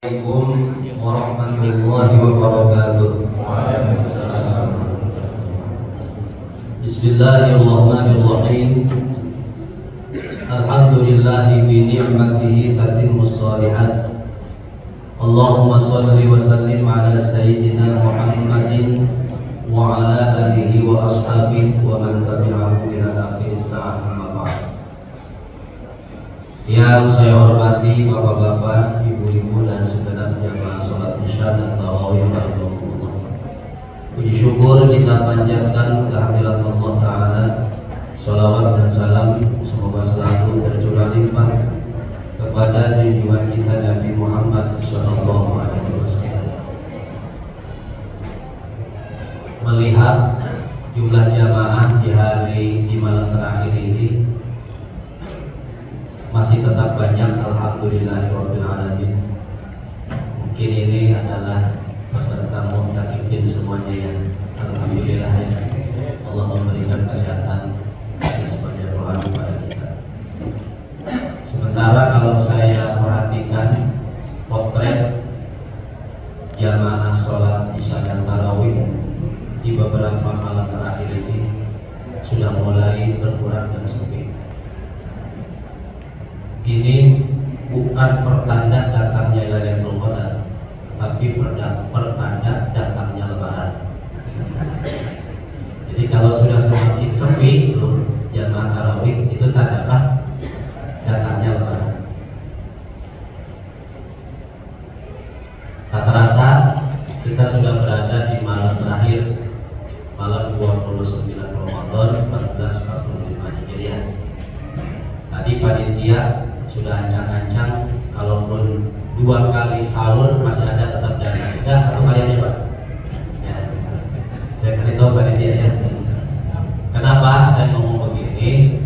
Assalamualaikum warahmatullahi wabarakatuh. Bismillahirrahmanirrahim. Alhamdulillahi bi ni'matihi tatimmus shalihat. Allahumma shalli wa sallim ala sayyidina Muhammadin wa ala alihi wa ashabihi wa man tabi'ahu ila akhir sa'at. Yang saya hormati bapak-bapak, ibu-ibu dan segenap jamaah sholat isya dan tarawih rahimahumullah. Puji syukur kita panjatkan kehadirat Allah Ta'ala. Sholawat dan salam semoga selalu tercurah limpah kepada junjungan kita Nabi Muhammad SAW. Melihat jumlah jamaah di malam terakhir ini masih tetap banyak, alhamdulillahirabbil alamin. Mungkin ini adalah peserta mu'takifin semuanya ya. Alhamdulillah ya. Allah memberikan kesehatan sebagai rohani pada kita. Sementara kalau saya perhatikan potret jamaah sholat isya dan tarawih di beberapa malam terakhir ini sudah mulai berkurang dan sepi. Ini bukan pertanda datangnya Lailatul Qadar, tapi pertanda datangnya Lebaran. Jadi kalau sudah semakin sepi jamaah tarawih, itu tanda datangnya Lebaran. Tak terasa kita sudah berada di malam terakhir, malam 29 Ramadan 1445 Hijriah. Tadi panitia sudah ancang-ancang kalaupun 2 kali sahur masih ada tetap jalan. Udah 1 kali aja Pak ya. Saya kasih tahu panitia ya. Kenapa saya ngomong begini?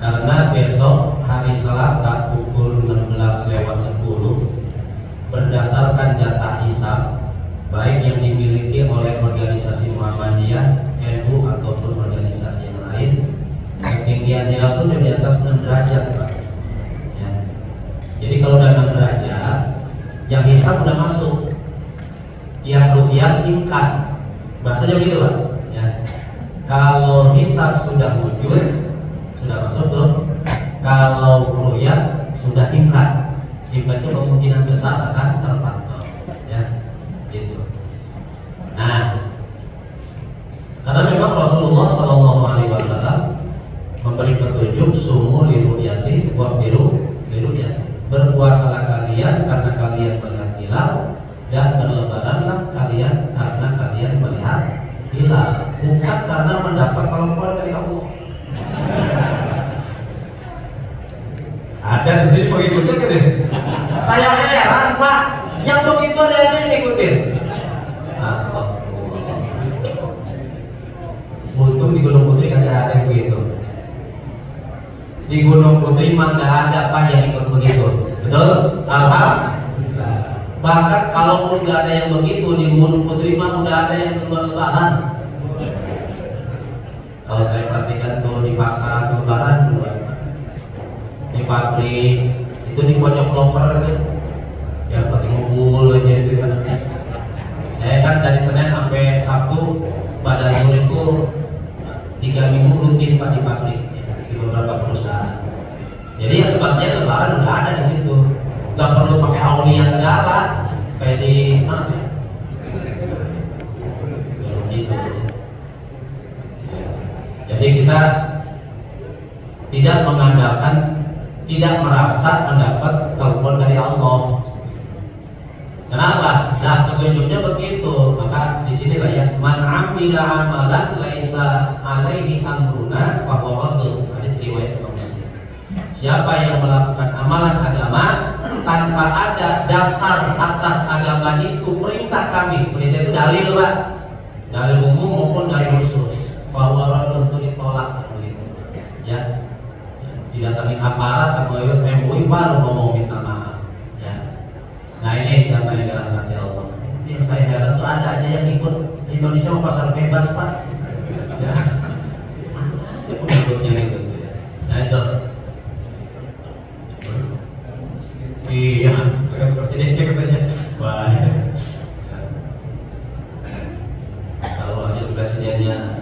Karena besok hari Selasa pukul 16:10 berdasarkan data hisab baik yang dimiliki oleh organisasi Muhammadiyah, NU ataupun organisasi yang lain, ketinggian hilal itu di atas 6 derajat Pak. Jadi kalau udah 6 derajat, yang hisab udah masuk, yang ru'yat imkan, bahasanya begitu Pak ya. Kalau hisab sudah wujud, sudah masuk tuh. Kalau ru'yat sudah imkan itu kemungkinan besar akan terpantau ya, gitu. Nah, karena memang Rasulullah SAW memberi petunjuk sumu li ru'yati wa firu li ru'yati. Berpuasalah kalian karena kalian melihat hilal, dan berlebaranlah kalian karena kalian melihat hilal, bukan karena mendapat telepon dari Allah. Ada di sini pengikutnya gitu. Saya heran Pak, yang begitu ada aja yang ikutin. Astagfirullah. Untung di Gunung Putri kagak ada yang begitu. Di Gunung Putri mah nggak ada Pak yang ikut begitu, betul? Alhamdulillah. Bahkan kalaupun nggak ada yang begitu di Gunung Putri mah udah ada yang lebaran. Kalau saya perhatikan tuh di pasar lebaran, di pabrik itu di pojok loker gitu, yang pakai ngumpul aja itu kan. Saya kan dari Senin sampai Sabtu pada sore itu 3 minggu rutin Pak di pabrik, di beberapa perusahaan. Jadi sebabnya lebaran udah ada di situ, nggak perlu pakai aulia segala kayak di mana ya? Gitu. Jadi kita tidak mengandalkan, tidak merasa mendapat telepon dari Allah. Kenapa? Nah, petunjuknya begitu. Maka di sini lah ya, man amila amalan laisa alaihi amruna fa huwa radd. Hadis riwayat Muslim. Siapa yang melakukan amalan agama tanpa ada dasar atas agama itu perintah kami, perintah itu dalil Pak, dalil umum maupun dalil khusus, fa huwa radd, untuk ditolak begitu. Ya. Didatangi aparat atau MUI baru mau minta maaf ya. Nah ini yang dalam hati Allah. Yang saya heran tuh ada aja yang ikut. Indonesia mau pasar bebas Pak ya. Siapa pengikutnya gitu ya. Nah itu iya, presiden katanya. Wah. Kalau hasil presidennya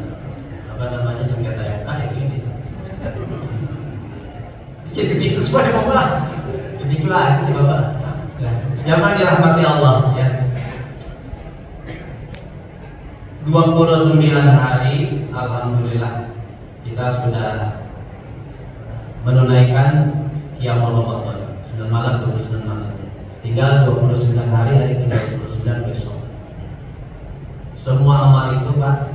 apa namanya sengketa MK ya ini. Jadi ke situ semua Bapak. Ini aja sih Bapak. Jangan dirahmati Allah ya. 29 hari alhamdulillah kita sudah menunaikan qiyamul Ramadan. 9 malam 29 malam. Tinggal 29 hari 29 besok. Semua amal itu Pak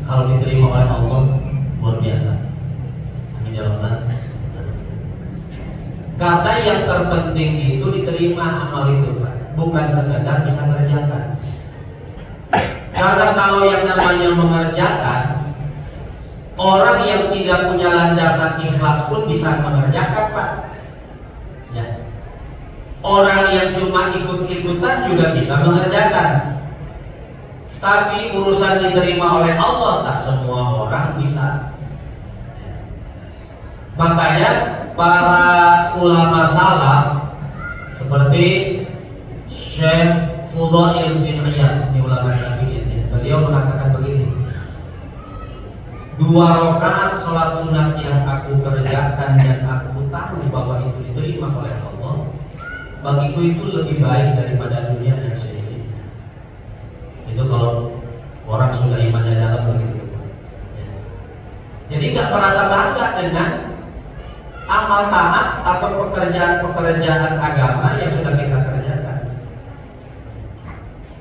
kalau diterima oleh Allah luar biasa. Amin ya rabbal alamin. Kata yang terpenting itu diterima amal itu Pak, bukan sekedar bisa mengerjakan. Karena kalau yang namanya mengerjakan, orang yang tidak punya landasan ikhlas pun bisa mengerjakan Pak. Ya. Orang yang cuma ikut-ikutan juga bisa mengerjakan. Tapi urusan diterima oleh Allah tak semua orang bisa. Makanya para ulama salaf seperti Syekh Fudail bin Iyad, ini ulama tabi'in, beliau mengatakan begini: 2 rakaat sholat sunat yang aku kerjakan dan aku tahu bahwa itu diterima oleh Allah, bagiku itu lebih baik daripada dunia yang sia-sia. Itu kalau orang sudah imannya dalam begitu. Jadi nggak merasa bangga dengan amal taat atau pekerjaan agama yang sudah kita kerjakan.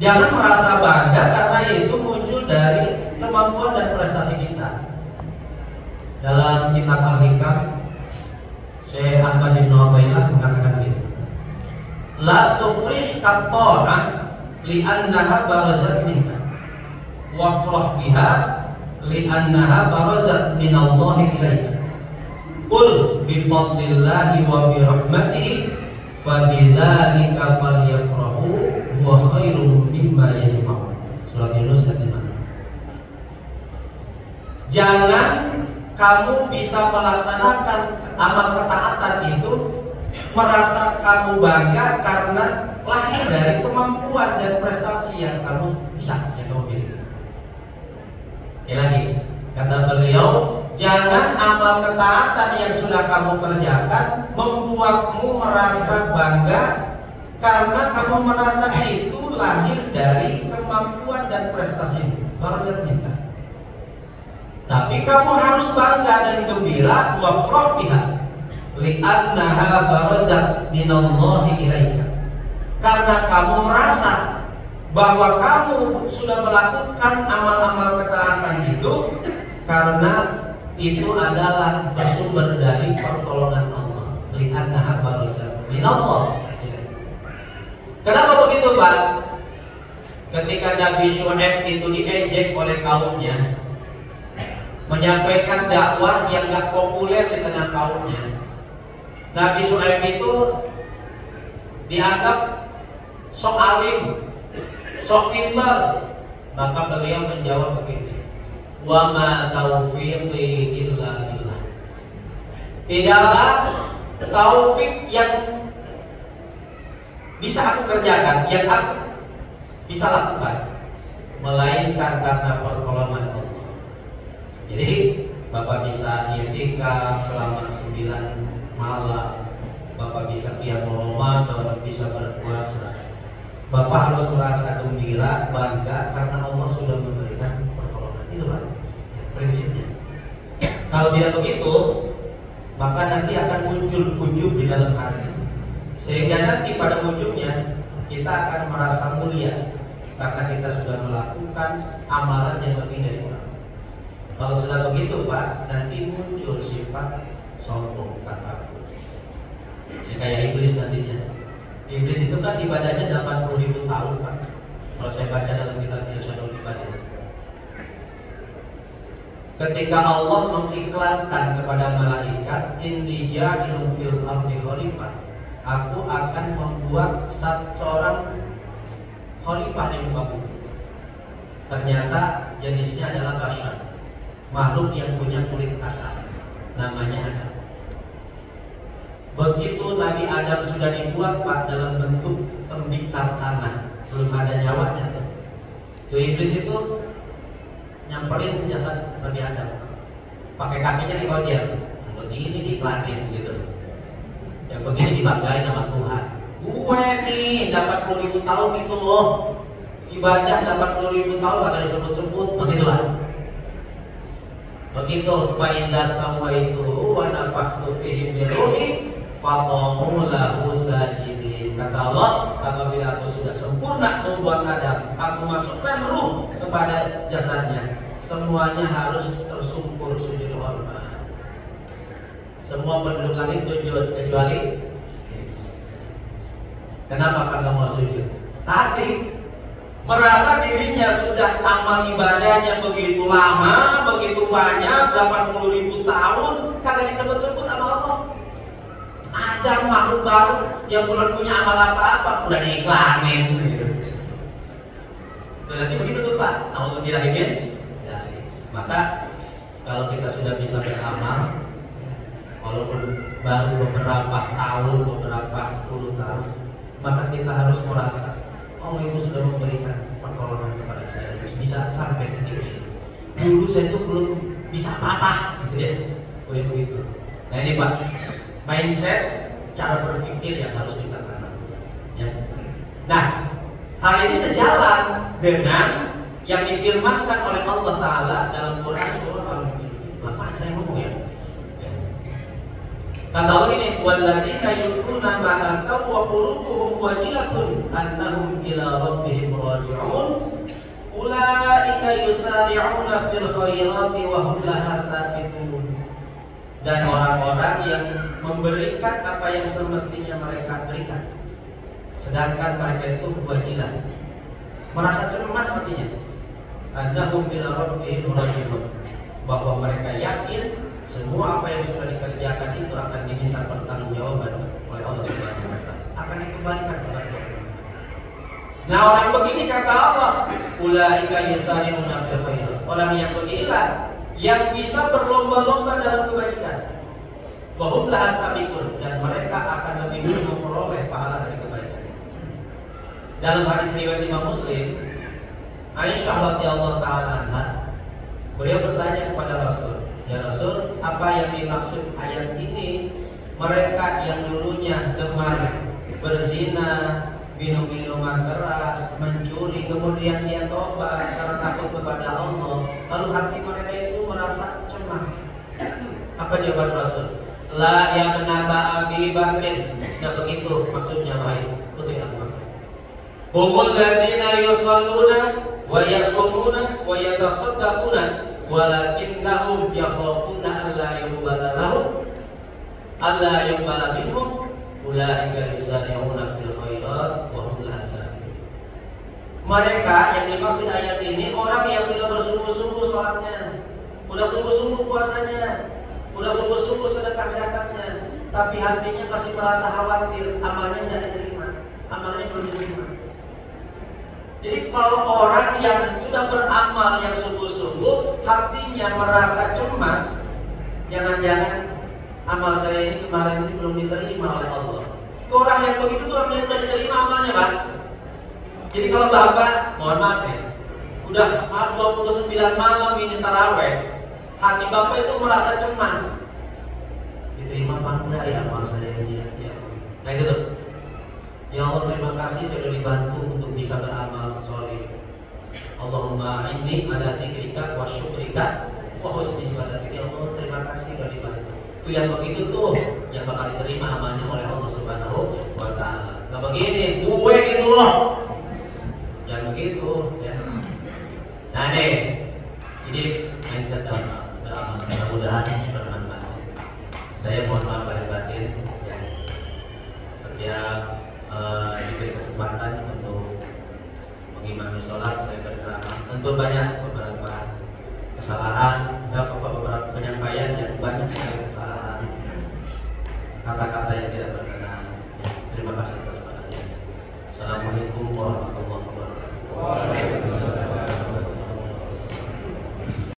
Jangan merasa bangga karena itu muncul dari kemampuan dan prestasi kita. Dalam kitab Al-Hikam, Syekh Ahmad bin Ubaidillah mengatakan begini: La tufrih qatta'ah li'annaha barazat minka wafrah biha li'annaha barazat minallahi ilaika. Qul bifadlillahi wa birahmatihi fabidzalika falyafrahu huwa khairum mimma yajma'un. Surat Yunus ayat 5. Jangan kamu bisa melaksanakan amal ketaatan itu merasa kamu bangga karena lahir dari kemampuan dan prestasi yang kamu bisa, yang kamu miliki. Lagi kata beliau, jangan amal ketaatan yang sudah kamu kerjakan membuatmu merasa bangga karena kamu merasa itu lahir dari kemampuan dan prestasi barazat kita. Tapi kamu harus bangga dan gembira wafrah biha li'annaha barazat minallahi ilaika. Karena kamu merasa bahwa kamu sudah melakukan amal-amal ketaatan itu karena itu adalah bersumber dari pertolongan Allah. Li'annaha barazat minallah. Kenapa begitu Pak? Ketika Nabi Syuaib itu diejek oleh kaumnya, menyampaikan dakwah yang gak populer di tengah kaumnya, Nabi Syuaib itu dianggap sok alim, sok pintar. Maka beliau menjawab begini: wa ma taufiqi illa billah. Tidaklah taufik yang bisa aku kerjakan, yang aku bisa lakukan, melainkan karena pertolongan Allah. Jadi Bapak bisa i'tikaf selama 9 malam, Bapak bisa qiyamul Ramadan, Bapak bisa berpuasa. Bapak harus merasa gembira, bangga karena Allah sudah memberikan pertolongan. Itu Pak prinsipnya. Kalau tidak begitu, maka nanti akan muncul ujub di dalam hati, sehingga nanti pada ujungnya kita akan merasa mulia karena kita sudah melakukan amalan yang lebih dari orang. Kalau sudah begitu Pak, nanti muncul sifat sombong, takabur. Ya, kayak iblis nantinya. Iblis itu kan ibadahnya 80.000 tahun Pak. Kalau saya baca dalam kitab Irsyadul Ibadah, ketika Allah mengiklankan kepada malaikat, inni ja'ilun fil ardi khalifah, aku akan membuat seorang khalifah di muka bumi. Ternyata jenisnya adalah bashar, makhluk yang punya kulit kasar, namanya Adam. Begitu Nabi Adam sudah dibuat Pak dalam bentuk sekitar tanah, belum ada nyawanya tuh. Iblis itu nyamperin jasad Nabi Adam, pakai kakinya dikojer, begini diiklanin gitu, yang begini dibanggain sama Tuhan. Gue nih dapat 10.000 tahun gitu loh, ibadah dapat 10.000 tahun kagak disebut-sebut, begitulah. Begitu fa'idza sawaituhu wa nafakhtu fihi min ruhi faqamu lahu sajidin. Kata Allah, apabila aku sudah sempurna membuat Adam, aku masukkan ruh kepada jasadnya, semuanya harus tersungkur sujud hormat. Semua penduduk langit sujud kecuali kenapa kagak mau sujud? Tadi merasa dirinya sudah amal ibadahnya begitu lama, begitu banyak, 80.000 tahun, kagak disebut-sebut sama Allah. Ada makhluk baru yang belum punya amal apa-apa, udah diiklanin. Berarti begitu tuh Pak. Nah, untuk dirahimin, ya, maka kalau kita sudah bisa beramal, walaupun baru beberapa tahun, beberapa puluh tahun, maka kita harus merasa Allah itu sudah memberikan pertolongan kepada saya, terus bisa sampai ke titik ini. Dulu saya itu belum bisa apa-apa, gitu ya. Begitu. Nah ini Pak, mindset, cara berpikir yang harus kita tanam. Ya. Nah, hal ini sejalan dengan yang difirmankan oleh Allah Taala dalam Quran surah Al-Mu'minun. Apa saya ngomong ya? Kata Allah ini, walladzina yu'minuna ma ataw wa qulubuhum wajilatun annahum ila rabbihim raji'un ulaika yusari'una fil khairati wa hum laha sabiqun. Dan orang-orang yang memberikan apa yang semestinya mereka berikan, sedangkan mereka itu wajilah, merasa cemas artinya, annahum ila rabbihim raji'un, bahwa mereka yakin semua apa yang sudah dikerjakan itu akan diminta pertanggungjawaban oleh Allah Subhanahu wa Ta'ala, akan dikembalikan kepada Allah. Nah, orang begini kata Allah, ulaika yusari'una fil khairat. Orang yang beginilah yang bisa berlomba-lomba dalam kebajikan. Wa hum laha sabiqun, dan mereka akan lebih dulu memperoleh pahala dari kebaikan. Dalam hadis riwayat Imam Muslim, Aisyah radhiyallahu ta'ala anha, beliau bertanya kepada Rasul, ya Rasul, apa yang dimaksud ayat ini? Mereka yang dulunya gemar berzina, minum minuman keras, mencuri, kemudian dia tobat karena takut kepada Allah, lalu hati mereka itu merasa cemas. Apa jawaban Rasul? La ya benata Abi Bakrin. Nah begitu maksudnya, baik. Putri Abu Bakar. Humul ladina yusalluna wa yasumuna wa yatasaddaquna walakinnahum yakhafuna alla yuqbala lahum alla yuqbala minhum ulaika yusari'una fil khairat wa hum laha sabiqun. Mereka yang dimaksud ayat ini orang yang sudah bersungguh-sungguh sholatnya, sudah sungguh-sungguh puasanya, sudah sungguh-sungguh sedekah zakatnya, tapi hatinya masih merasa khawatir amalnya tidak diterima, amalnya belum diterima. Jadi kalau orang yang sudah beramal yang sungguh-sungguh, hatinya merasa cemas, jangan-jangan amal saya ini kemarin ini belum diterima oleh Allah. Orang yang begitu tuh orang yang sudah diterima amalnya, Pak. Jadi kalau Bapak, mohon maaf ya, udah 29 malam ini taraweh, hati Bapak itu merasa cemas. Diterima apa enggak ya amal saya ini ya. Nah itu tuh. Ya Allah, terima kasih saya sudah dibantu untuk bisa beramal soleh. Allahumma inni ala dzikrika wa syukrika wa husni ibadatik. Ya Allah, terima kasih sudah dibantu. Itu yang begitu tuh yang bakal diterima amalnya oleh Allah Subhanahu wa Ta'ala. Nggak begini, gue gitu loh. Jangan begitu ya. Nah nih, ini mindset beramal. Mudah-mudahan bermanfaat. Saya mohon maaf lahir batin ya. Setiap diberi kesempatan untuk mengimami sholat, saya bersama. Tentu banyak beberapa kesalahan, beberapa penyampaian yang banyak sekali kesalahan, kata-kata yang tidak berkenan. Ya, terima kasih atas perhatiannya. Assalamualaikum warahmatullahi wabarakatuh.